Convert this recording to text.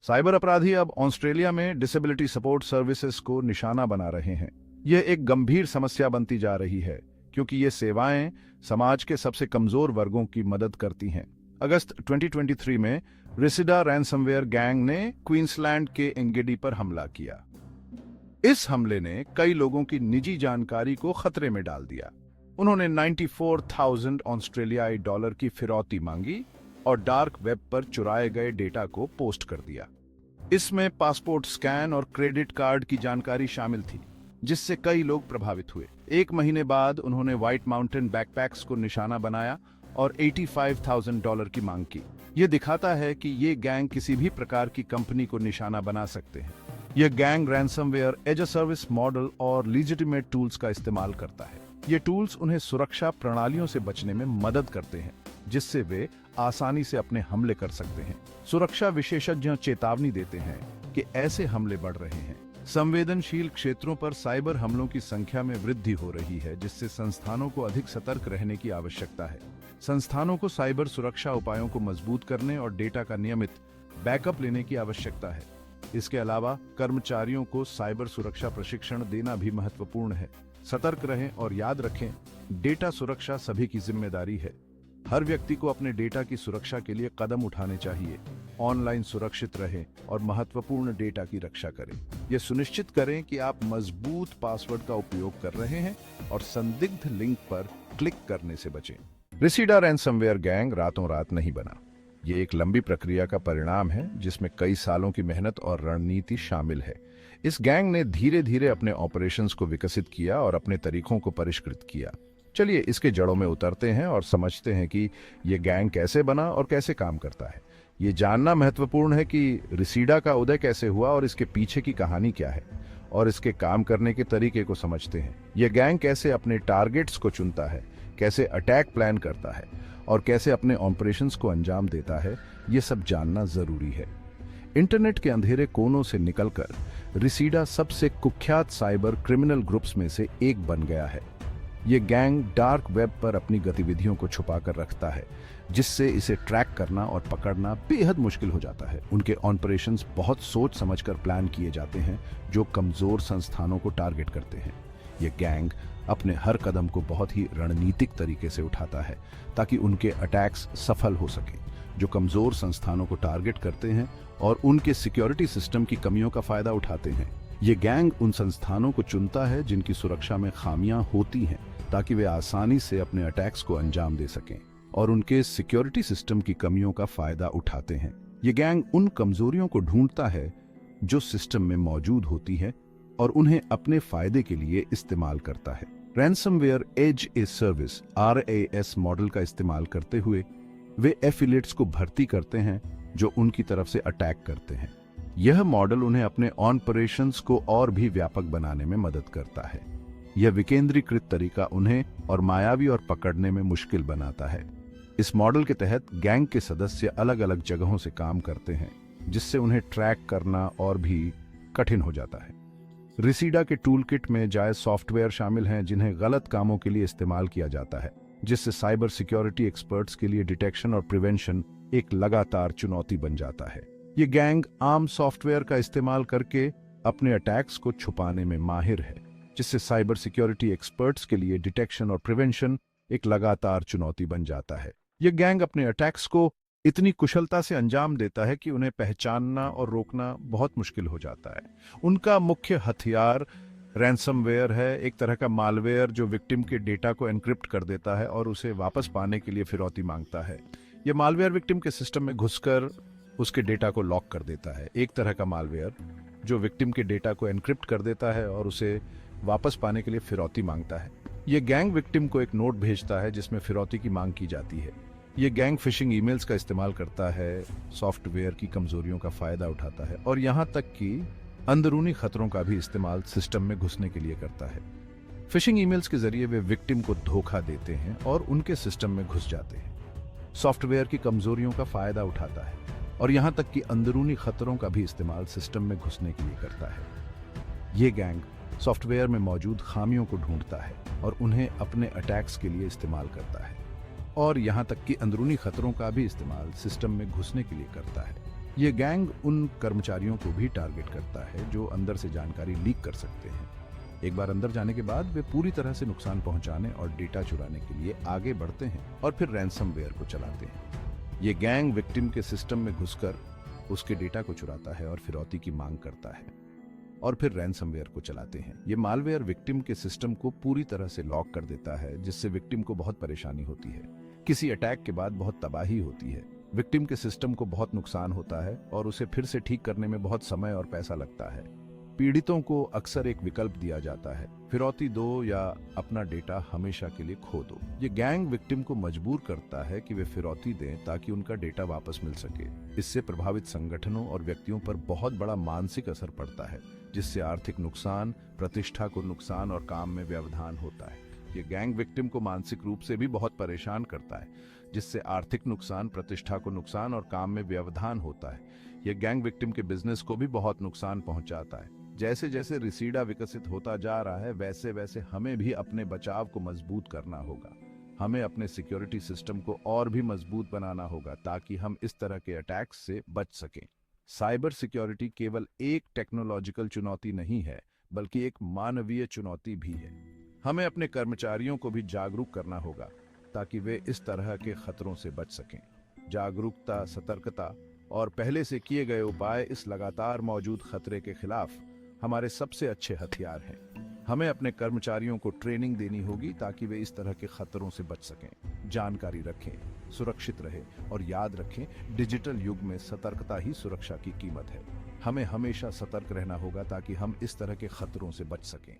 Cyber अपराधी अब Australia में डिसेबिलिटी सपोर्ट सर्विसेज को निशाना बना रहे हैं। यह एक गंभीर समस्या बनती जा रही है क्योंकि ये सेवाएं समाज के सबसे कमजोर वर्गों की मदद करती हैं। अगस्त 2023 में रिसिडा रैनसमवेयर गैंग ने क्वींसलैंड के एंगेडी पर हमला किया। इस हमले ने कई लोगों की निजी जानकारी को खतरे में डाल दिया। उन्होंने 94,000 ऑस्ट्रेलियाई डॉलर की फिरौती मांगी और डार्क वेब पर चुराए गए डेटा को पोस्ट कर दिया। इसमें पासपोर्ट स्कैन और क्रेडिट कार्ड की जानकारी शामिल थी, जिससे कई लोग प्रभावित हुए। 1 महीने बाद उन्होंने व्हाइट माउंटेन बैकपैक्स को निशाना बनाया और $85,000 की मांग की। यह दिखाता है कि ये गैंग किसी भी प्रकार की कंपनी को निशाना बना सकते हैं। यह gang ransomware as a service model और लीजिटिमेट टूल्स का इस्तेमाल करता है। ये टूल्स उन्हें सुरक्षा प्रणालियों से बचने में मदद करते हैं, जिससे वे आसानी से अपने हमले कर सकते हैं। सुरक्षा विशेषज्ञ चेतावनी देते हैं कि ऐसे हमले बढ़ रहे हैं। संवेदनशील क्षेत्रों पर साइबर हमलों की संख्या में वृद्धि हो रही है, जिससे संस्थानों को अधिक सतर्क रहने की आवश्यकता है। संस्थानों को साइबर सुरक्षा उपायों को मजबूत करने और डेटा का नियमित बैकअप लेने की आवश्यकता है। इसके अलावा कर्मचारियों को साइबर सुरक्षा प्रशिक्षण देना भी महत्वपूर्ण है। सतर्क रहें और याद रखें, डेटा सुरक्षा सभी की जिम्मेदारी है। हर व्यक्ति को अपने डेटा की सुरक्षा के लिए कदम उठाने चाहिए। ऑनलाइन सुरक्षित रहें और महत्वपूर्ण डेटा की रक्षा करें। यह सुनिश्चित करें कि आप मजबूत पासवर्ड का उपयोग कर रहे हैं और संदिग्ध लिंक पर क्लिक करने से बचें। रिसिडा रैनसमवेयर गैंग रातों रात नहीं बना। ये एक लंबी प्रक्रिया का परिणाम है, जिसमें कई सालों की मेहनत और रणनीति शामिल है। इस गैंग ने धीरे धीरे अपने ऑपरेशंस को विकसित किया और अपने तरीकों को परिष्कृत किया। चलिए इसके जड़ों में उतरते हैं और समझते हैं कि यह गैंग कैसे बना और कैसे काम करता है। ये जानना महत्वपूर्ण है कि रिसिडा का उदय कैसे हुआ और इसके पीछे की कहानी क्या है, और इसके काम करने के तरीके को समझते हैं। यह गैंग कैसे अपने टारगेट्स को चुनता है, कैसे अटैक प्लान करता है और कैसे अपने ऑपरेशंस को अंजाम देता है, ये सब जानना जरूरी है। इंटरनेट के अंधेरे कोनों से निकलकर रिसिडा सबसे कुख्यात साइबर क्रिमिनल ग्रुप्स में से एक बन गया है। ये गैंग डार्क वेब पर अपनी गतिविधियों को छुपाकर रखता है, जिससे इसे ट्रैक करना और पकड़ना बेहद मुश्किल हो जाता है। उनके ऑपरेशंस बहुत सोच समझकर प्लान किए जाते हैं, जो कमजोर संस्थानों को टारगेट करते हैं। ये गैंग अपने हर कदम को बहुत ही रणनीतिक तरीके से उठाता है, ताकि उनके अटैक्स सफल हो सके। जो कमजोर संस्थानों को टारगेट करते हैं और उनके सिक्योरिटी सिस्टम की कमियों का फायदा उठाते हैं। ये गैंग उन संस्थानों को चुनता है जिनकी सुरक्षा में खामियां होती हैं, ताकि वे आसानी से अपने अटैक्स को अंजाम दे सकें, और उनके सिक्योरिटी सिस्टम की कमियों का फायदा उठाते हैं। ये गैंग उन कमजोरियों को ढूंढता है जो सिस्टम में मौजूद होती है और उन्हें अपने फायदे के लिए इस्तेमाल करता है। Ransomware as a service RAS model का इस्तेमाल करते हुए वे एफिलिएट्स को भर्ती करते हैं जो उनकी तरफ से अटैक करते हैं। यह मॉडल उन्हें अपने ऑपरेशंस को और भी व्यापक बनाने में मदद करता है। यह विकेंद्रीकृत तरीका उन्हें और मायावी और पकड़ने में मुश्किल बनाता है। इस मॉडल के तहत गैंग के सदस्य अलग अलग जगहों से काम करते हैं, जिससे उन्हें ट्रैक करना और भी कठिन हो जाता है। रिसिडा के टूलकिट में जायज सॉफ्टवेयर शामिल हैं, जिन्हें गलत कामों के लिए इस्तेमाल किया जाता है, जिससे साइबर सिक्योरिटी एक्सपर्ट्स के लिए डिटेक्शन और प्रिवेंशन एक लगातार चुनौती बन जाता है। ये गैंग आम सॉफ्टवेयर का इस्तेमाल करके अपने अटैक्स को छुपाने में माहिर है, जिससे साइबर सिक्योरिटी एक्सपर्ट्स के लिए डिटेक्शन और प्रिवेंशन एक लगातार चुनौती बन जाता है। यह गैंग अपने अटैक्स को इतनी कुशलता से अंजाम देता है कि उन्हें पहचानना और रोकना बहुत मुश्किल हो जाता है। उनका मुख्य हथियार रैनसमवेयर है, एक तरह का मालवेयर जो विक्टिम के डेटा को एन्क्रिप्ट कर देता है और उसे वापस पाने के लिए फिरौती मांगता है। यह मालवेयर विक्टिम के सिस्टम में घुसकर उसके डेटा को लॉक कर देता है। एक तरह का मालवेयर जो विक्टिम के डेटा को एन्क्रिप्ट कर देता है और उसे वापस पाने के लिए फिरौती मांगता है। यह गैंग विक्टिम को एक नोट भेजता है जिसमें फिरौती की मांग की जाती है। यह गैंग फिशिंग ईमेल्स का इस्तेमाल करता है, सॉफ्टवेयर की कमजोरियों का फायदा उठाता है और यहां तक कि अंदरूनी खतरों का भी इस्तेमाल सिस्टम में घुसने के लिए करता है। फिशिंग ईमेल्स के जरिए वे विक्टिम को धोखा देते हैं और उनके सिस्टम में घुस जाते हैं। सॉफ्टवेयर की कमजोरियों का फायदा उठाता है और यहां तक कि अंदरूनी खतरों का भी इस्तेमाल सिस्टम में घुसने के लिए करता है। यह गैंग सॉफ्टवेयर में मौजूद खामियों को ढूंढता है और उन्हें अपने अटैक्स के लिए इस्तेमाल करता है, और यहां तक कि अंदरूनी खतरों का भी इस्तेमाल सिस्टम में घुसने के लिए करता है। ये गैंग उन कर्मचारियों को भी टारगेट करता है जो अंदर से जानकारी लीक कर सकते हैं। एक बार अंदर जाने के बाद वे पूरी तरह से नुकसान पहुंचाने और डेटा चुराने के लिए आगे बढ़ते हैं और फिर रैंसमवेयर को चलाते हैं। ये गैंग विक्टिम के सिस्टम में घुसकर उसके डेटा को चुराता है और फिरौती की मांग करता है और फिर रैंसमवेयर को चलाते हैं। ये मालवेयर विक्टिम के सिस्टम को पूरी तरह से लॉक कर देता है, जिससे विक्टिम को बहुत परेशानी होती है। किसी अटैक के बाद बहुत तबाही होती है, विक्टिम के सिस्टम को बहुत नुकसान होता है और उसे फिर से ठीक करने में बहुत समय और पैसा लगता है। पीड़ितों को अक्सर एक विकल्प दिया जाता है, फिरौती दो या अपना डेटा हमेशा के लिए खो दो। ये गैंग विक्टिम को मजबूर करता है कि वे फिरौती दें ताकि उनका डेटा वापस मिल सके। इससे प्रभावित संगठनों और व्यक्तियों पर बहुत बड़ा मानसिक असर पड़ता है, जिससे आर्थिक नुकसान, प्रतिष्ठा को नुकसान और काम में व्यवधान होता है। ये गैंग विक्टिम को मानसिक रूप से भी बहुत परेशान करता है, जिससे आर्थिक नुकसान, प्रतिष्ठा को नुकसान और काम में व्यवधान होता है। ये गैंग विक्टिम के बिजनेस को भी बहुत नुकसान पहुंचाता है। जैसे जैसे रिसीडा विकसित होता जा रहा है, वैसे वैसे हमें भी अपने बचाव को मजबूत करना होगा। हमें अपने सिक्योरिटी सिस्टम को और भी मजबूत बनाना होगा ताकि हम इस तरह के अटैक्स से बच सकें। साइबर सिक्योरिटी केवल एक टेक्नोलॉजिकल चुनौती नहीं है, बल्कि एक मानवीय चुनौती भी है। हमें अपने कर्मचारियों को भी जागरूक करना होगा ताकि वे इस तरह के खतरों से बच सकें। जागरूकता, सतर्कता और पहले से किए गए उपाय इस लगातार मौजूद खतरे के खिलाफ हमारे सबसे अच्छे हथियार हैं। हमें अपने कर्मचारियों को ट्रेनिंग देनी होगी ताकि वे इस तरह के खतरों से बच सकें। जानकारी रखें, सुरक्षित रहें और याद रखें, डिजिटल युग में सतर्कता ही सुरक्षा की कीमत है। हमें हमेशा सतर्क रहना होगा ताकि हम इस तरह के खतरों से बच सकें।